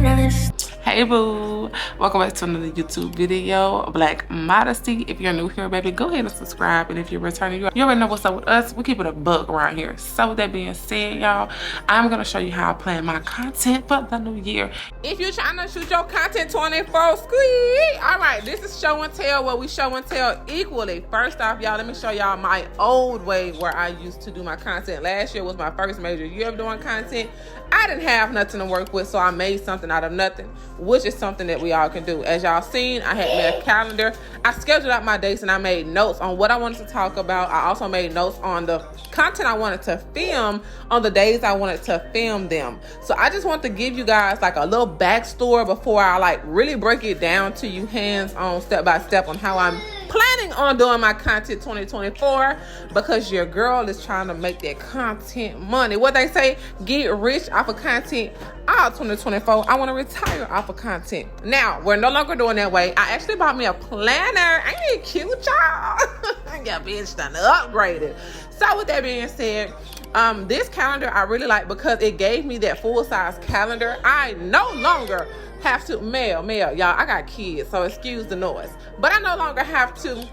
Hey boo, welcome back to another YouTube video, Black Modesty. If you're new here, baby, go ahead and subscribe. And if you're returning, you already know what's up with us. We keep it a buck around here. So with that being said, y'all, I'm gonna show you how I plan my content for the new year. If you're trying to shoot your content 24 squeak, all right, this is show and tell, where we show and tell equally. First off, y'all, let me show y'all my old way where I used to do my content. Last year was my first major year of doing content. I didn't have nothing to work with, so I made something out of nothing, which is something that we all can do. As y'all seen, I had made a calendar. I scheduled out my dates and I made notes on what I wanted to talk about. I also made notes on the content I wanted to film on the days I wanted to film them. So I just want to give you guys like a little backstory before I like really break it down to you hands on, step by step, on how I'm planning on doing my content 2024, because your girl is trying to make that content money. What they say, get rich off of content. All 2024, I want to retire off of content. Now, we're no longer doing that way. I actually bought me a planner. Ain't it cute, y'all? I got bitch done upgraded. So with that being said, this calendar I really like because it gave me that full-size calendar. I no longer have to mail, y'all. I got kids, so excuse the noise, but I no longer have to,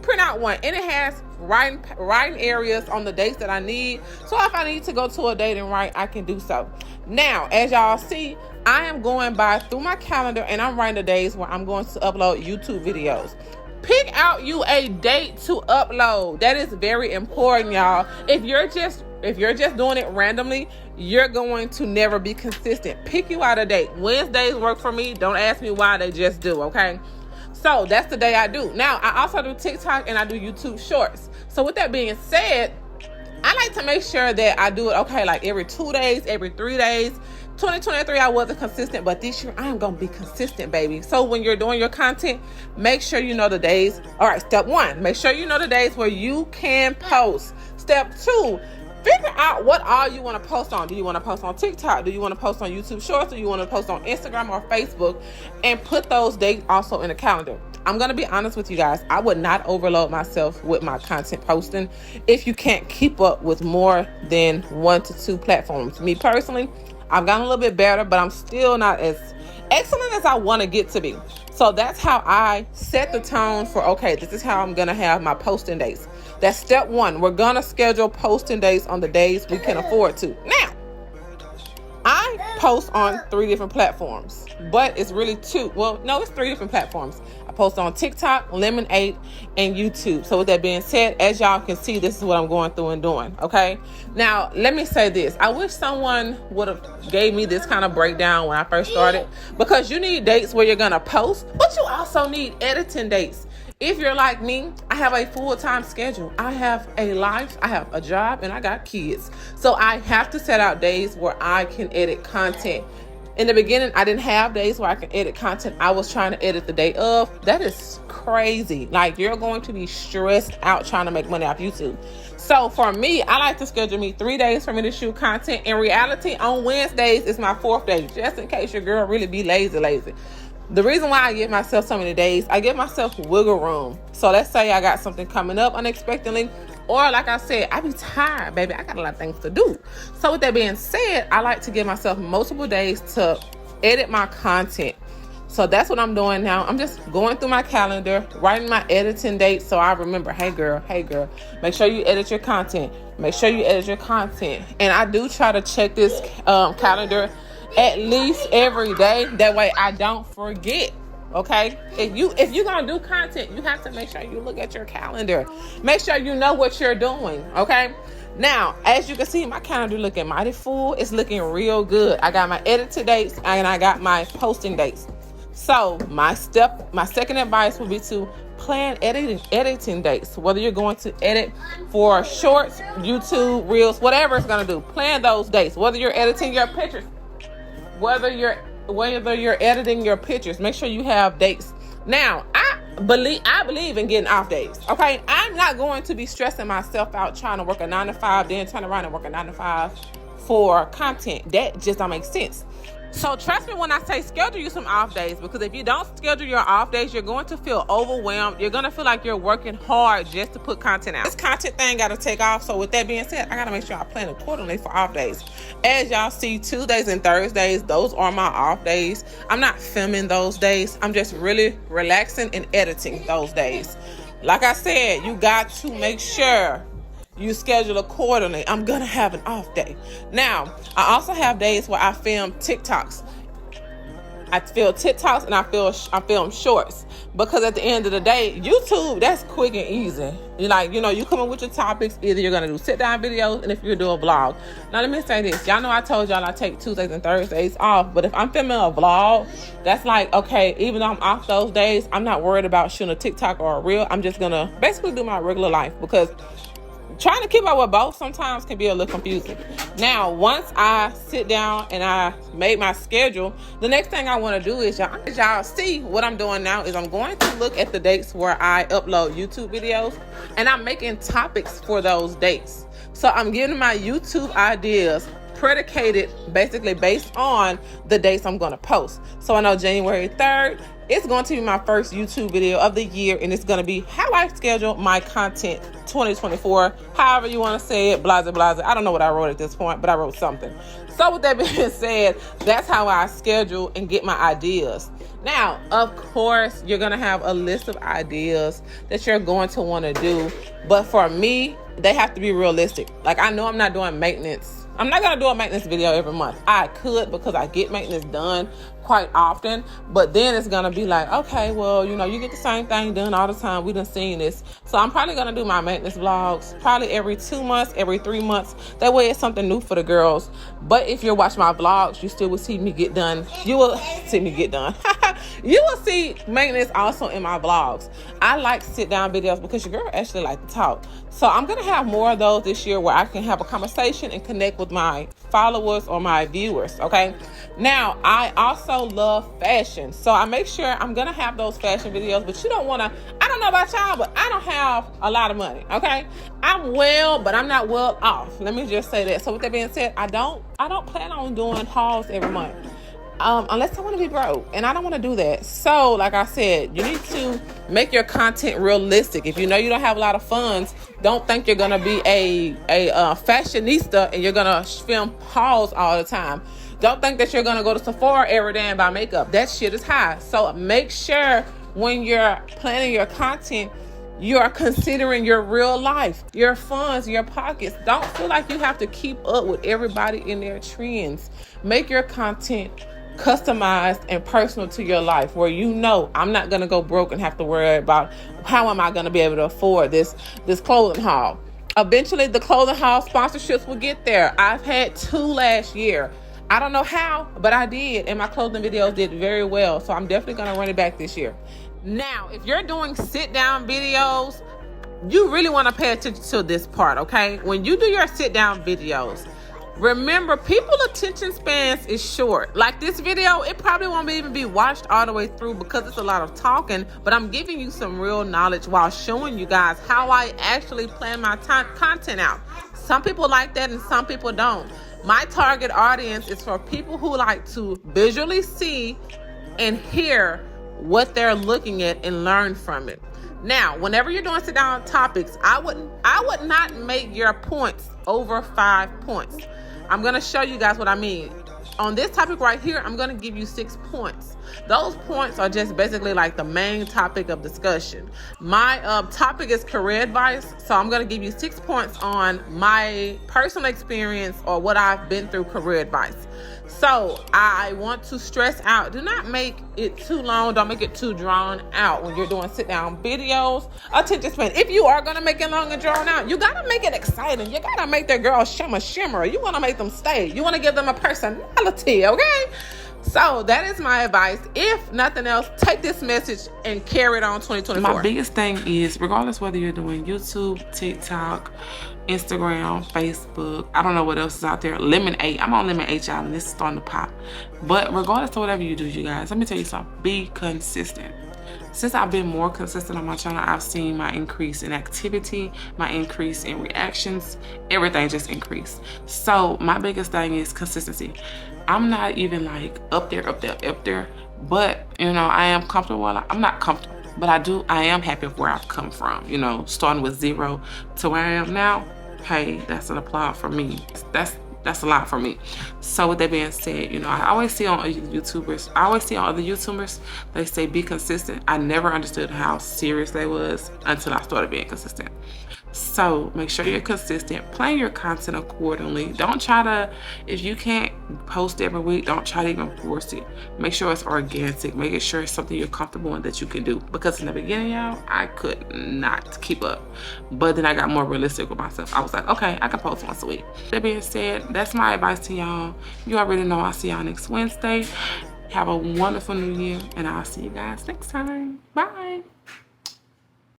print out one, and it has writing areas on the dates that I need. So if I need to go to a date and write, I can do so. Now, as y'all see, I am going through my calendar and I'm writing the days where I'm going to upload YouTube videos. Pick out you a date to upload. That is very important, y'all. If you're just doing it randomly, you're going to never be consistent. Pick you out a date. Wednesdays work for me. Don't ask me why, they just do, okay? So that's the day I do. Now, I also do TikTok and I do YouTube Shorts. So with that being said, I like to make sure that I do it, okay, like every 2 days, every 3 days. 2023, I wasn't consistent, but this year I am going to be consistent, baby. So when you're doing your content, make sure you know the days. All right, step 1, make sure you know the days where you can post. Step 2, figure out what all you want to post on. Do you want to post on TikTok? Do you want to post on YouTube Shorts? Do you want to post on Instagram or Facebook? And put those dates also in the calendar. I'm going to be honest with you guys. I would not overload myself with my content posting if you can't keep up with more than 1 to 2 platforms. Me personally, I've gotten a little bit better, but I'm still not as excellent as I want to get to be. So that's how I set the tone for, okay, this is how I'm going to have my posting dates. That's step 1. We're going to schedule posting dates on the days we can afford to. Now, I post on 3 different platforms, but it's really 2. Well, no, it's 3 different platforms. I post on TikTok, Lemonade, and YouTube. So with that being said, as y'all can see, this is what I'm going through and doing, okay? Now, let me say this. I wish someone would have gave me this kind of breakdown when I first started, because you need dates where you're going to post, but you also need editing dates. If you're like me, I have a full-time schedule. I have a life, I have a job, and I got kids. So I have to set out days where I can edit content. In the beginning, I didn't have days where I can edit content. I was trying to edit the day of. That is crazy. Like, you're going to be stressed out trying to make money off YouTube. So for me, I like to schedule me 3 days for me to shoot content. In reality, on Wednesdays is my 4th day, just in case your girl really be lazy. The reason why I give myself so many days, I give myself wiggle room. So let's say I got something coming up unexpectedly, or like I said, I be tired, baby. I got a lot of things to do. So with that being said, I like to give myself multiple days to edit my content. So that's what I'm doing now. I'm just going through my calendar, writing my editing dates, so I remember, hey girl, make sure you edit your content. Make sure you edit your content. And I do try to check this calendar at least every day. That way I don't forget. Okay, if you're gonna do content, you have to make sure you look at your calendar. Make sure you know what you're doing. Okay, now as you can see, my calendar looking mighty full. It's looking real good. I got my edited dates and I got my posting dates. So my second advice would be to plan editing dates. Whether you're going to edit for shorts, YouTube, reels, whatever it's gonna do, plan those dates. Whether you're editing your pictures, whether you're editing your pictures, make sure you have dates. Now, I believe in getting off days. Okay, I'm not going to be stressing myself out trying to work a 9 to 5, then turn around and work a 9 to 5 for content. That just don't make sense. So trust me when I say schedule you some off days, because if you don't schedule your off days, you're going to feel overwhelmed. You're going to feel like you're working hard just to put content out. This content thing got to take off. So with that being said, I got to make sure I plan accordingly for off days. As y'all see, Tuesdays and Thursdays, those are my off days. I'm not filming those days. I'm just really relaxing and editing those days. Like I said, you got to make sure you schedule accordingly. I'm gonna have an off day. Now, I also have days where I film TikToks. I film TikToks and I film shorts, because at the end of the day, YouTube, that's quick and easy. You you come up with your topics. Either you're gonna do sit down videos, and if you do a vlog. Now let me say this. Y'all know I told y'all I take Tuesdays and Thursdays off, but if I'm filming a vlog, that's like, okay, even though I'm off those days, I'm not worried about shooting a TikTok or a reel. I'm just gonna basically do my regular life, because trying to keep up with both sometimes can be a little confusing. Now, once I sit down and I made my schedule, the next thing I want to do is, y'all see what I'm doing now is I'm going to look at the dates where I upload YouTube videos, and I'm making topics for those dates. So I'm giving my YouTube ideas predicated basically based on the dates I'm going to post. So I know January 3rd, it's going to be my first YouTube video of the year, and it's going to be how I schedule my content 2024, however you want to say it, blah, blah, blah. I don't know what I wrote at this point, but I wrote something. So with that being said, that's how I schedule and get my ideas. Now, of course, you're going to have a list of ideas that you're going to want to do, but for me, they have to be realistic. Like, I know I'm not doing maintenance. I'm not going to do a maintenance video every month. I could, because I get maintenance done quite often, but then it's going to be like, okay, well, you get the same thing done all the time. We done seen this. So I'm probably going to do my maintenance vlogs probably every 2 months, every 3 months. That way it's something new for the girls. But if you're watching my vlogs, you still will see me get done. You will see me get done. You will see maintenance also in my vlogs. I like sit down videos because your girl actually like to talk. So I'm going to have more of those this year where I can have a conversation and connect with my followers or my viewers. Okay. Now, I also love fashion. So I make sure I'm going to have those fashion videos, but you don't want to, I don't know about y'all, but I don't have a lot of money. Okay. I'm well, but I'm not well off. Let me just say that. So with that being said, I don't plan on doing hauls every month. Unless I want to be broke, and I don't want to do that. So like I said, you need to make your content realistic. If you know you don't have a lot of funds, don't think you're going to be a fashionista and you're going to film hauls all the time. Don't think that you're going to go to Sephora every day and buy makeup. That shit is high. So make sure when you're planning your content, you are considering your real life, your funds, your pockets. Don't feel like you have to keep up with everybody in their trends. Make your content customized and personal to your life, where I'm not going to go broke and have to worry about how am I going to be able to afford this clothing haul. Eventually, the clothing haul sponsorships will get there. I've had 2 last year. I don't know how, but I did, and my clothing videos did very well. So I'm definitely going to run it back this year. Now, if you're doing sit-down videos, you really want to pay attention to this part, okay? When you do your sit-down videos, remember, people's attention spans is short. Like this video, it probably won't even be watched all the way through because it's a lot of talking, but I'm giving you some real knowledge while showing you guys how I actually plan my content out. Some people like that and some people don't. My target audience is for people who like to visually see and hear what they're looking at and learn from it. Now, whenever you're doing sit down topics, I would not make your points over 5 points. I'm going to show you guys what I mean. On this topic right here, I'm going to give you 6 points. Those points are just basically like the main topic of discussion. My topic is career advice. So I'm going to give you 6 points on my personal experience or what I've been through career advice. So I want to stress out, do not make it too long. Don't make it too drawn out when you're doing sit down videos. Attention span. If you are going to make it long and drawn out, you got to make it exciting. You got to make that girl shimmer. You want to make them stay. You want to give them a personality, okay? So that is my advice. If nothing else, take this message and carry it on 2024. My biggest thing is, regardless whether you're doing YouTube, TikTok, Instagram, Facebook, I don't know what else is out there. Lemonade. I'm on Lemonade, y'all, and this is starting to pop. But regardless of whatever you do, you guys, let me tell you something. Be consistent. since I've been more consistent on my channel, I've seen my increase in activity, my increase in reactions, everything just increased. So my biggest thing is consistency. I'm not even like up there, but you know, I am comfortable. I'm not comfortable, but I am happy with where I've come from, you know, starting with 0 to where I am now. Hey, that's an applaud for me. That's a lot for me. So with that being said, you know, I always see on other YouTubers, they say be consistent. I never understood how serious they was until I started being consistent. So make sure you're consistent, plan your content accordingly. Don't try to, if you can't post every week, don't try to even force it. Make sure it's organic, make sure it's something you're comfortable in that you can do. Because in the beginning, y'all, I could not keep up. But then I got more realistic with myself. I was like, okay, I can post once a week. That being said, that's my advice to y'all. You already know I'll see y'all next Wednesday. Have a wonderful new year, and I'll see you guys next time. Bye.